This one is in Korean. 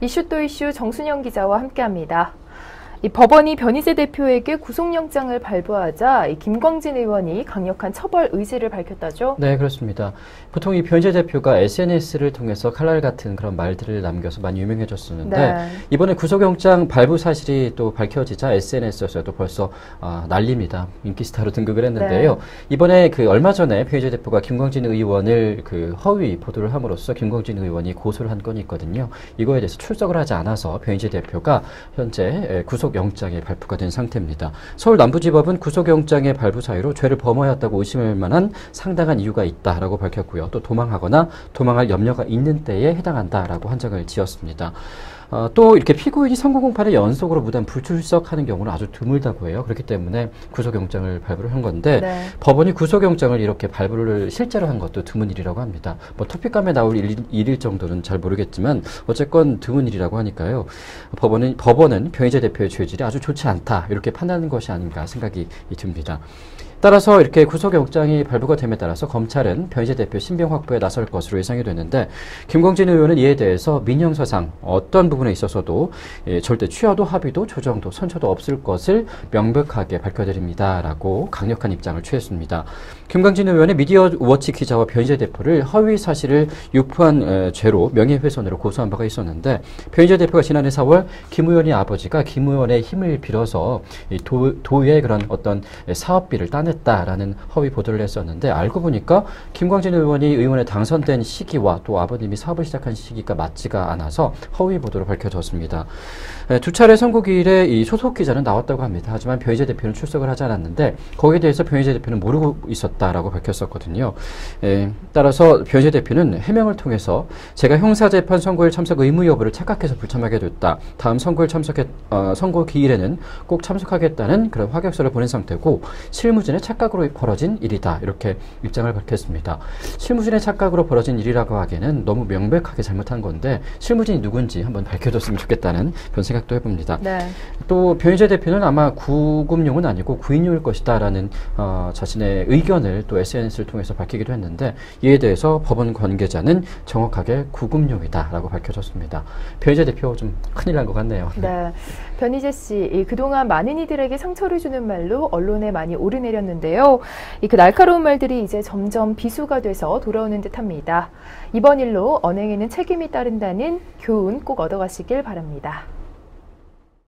이슈 또 이슈 정순영 기자와 함께합니다. 이 법원이 변희재 대표에게 구속영장을 발부하자 이 김광진 의원이 강력한 처벌 의지를 밝혔다죠? 네, 그렇습니다. 보통 이 변희재 대표가 SNS를 통해서 칼날 같은 그런 말들을 남겨서 많이 유명해졌었는데 네. 이번에 구속영장 발부 사실이 또 밝혀지자 SNS에서도 벌써 난립니다. 인기스타로 등극을 했는데요. 네. 이번에 얼마 전에 변희재 대표가 김광진 의원을 허위 보도를 함으로써 김광진 의원이 고소를 한 건이 있거든요. 이거에 대해서 출석을 하지 않아서 변희재 대표가 현재 구속영장이 발부가 된 상태입니다. 서울 남부지법은 구속영장의 발부 사유로 죄를 범하였다고 의심할 만한 상당한 이유가 있다라고 밝혔고요. 또 도망하거나 도망할 염려가 있는 때에 해당한다라고 한정을 지었습니다. 또 이렇게 피고인이 선고 공판에 연속으로 무단 불출석하는 경우는 아주 드물다고 해요. 그렇기 때문에 구속영장을 발부를 한 건데 네. 법원이 구속영장을 이렇게 발부를 실제로 한 것도 드문 일이라고 합니다. 뭐 토픽감에 나올 일일 정도는 잘 모르겠지만 어쨌건 드문 일이라고 하니까요. 법원은 변희재 대표의 죄질이 아주 좋지 않다 이렇게 판단하는 것이 아닌가 생각이 듭니다. 따라서 이렇게 구속영장이 발부가 됨에 따라서 검찰은 변희재 대표 신병 확보에 나설 것으로 예상이 되는데 김광진 의원은 이에 대해서 민형사상 어떤 부분에 있어서도 절대 취하도 합의도 조정도 선처도 없을 것을 명백하게 밝혀드립니다라고 강력한 입장을 취했습니다. 김광진 의원의 미디어워치 기자와 변희재 대표를 허위 사실을 유포한 죄로 명예훼손으로 고소한 바가 있었는데 변희재 대표가 지난해 4월 김 의원의 아버지가 김 의원의 힘을 빌어서 도의 그런 어떤 사업비를 따냈다라는 허위 보도를 했었는데 알고 보니까 김광진 의원이 의원에 당선된 시기와 또 아버님이 사업을 시작한 시기가 맞지가 않아서 허위 보도로 밝혀졌습니다. 두 차례 선고기일에 이 소속 기자는 나왔다고 합니다. 하지만 변희재 대표는 출석을 하지 않았는데 거기에 대해서 변희재 대표는 모르고 있었다라고 밝혔었거든요. 따라서 변희재 대표는 해명을 통해서 제가 형사재판 선고일 참석 의무 여부를 착각해서 불참하게 됐다. 다음 선고 기일에는 꼭 참석하겠다는 그런 확약서를 보낸 상태고 실무진의 착각으로 벌어진 일이다. 이렇게 입장을 밝혔습니다. 실무진의 착각으로 벌어진 일이라고 하기에는 너무 명백하게 잘못한 건데 실무진이 누군지 한번 밝혀줬으면 좋겠다는 그런 생각도 해봅니다. 네. 또 변희재 대표는 아마 구금용은 아니고 구인용일 것이다라는 자신의 의견을 또 SNS를 통해서 밝히기도 했는데 이에 대해서 법원 관계자는 정확하게 구금용이다라고 밝혀졌습니다. 변희재 대표 좀 큰일 난 것 같네요. 네. 변희재 씨, 그동안 많은 이들에게 상처를 주는 말로 언론에 많이 오르내렸는데요. 그 날카로운 말들이 이제 점점 비수가 돼서 돌아오는 듯합니다. 이번 일로 언행에는 책임이 따른다는 교훈 꼭 얻어가시길 바랍니다.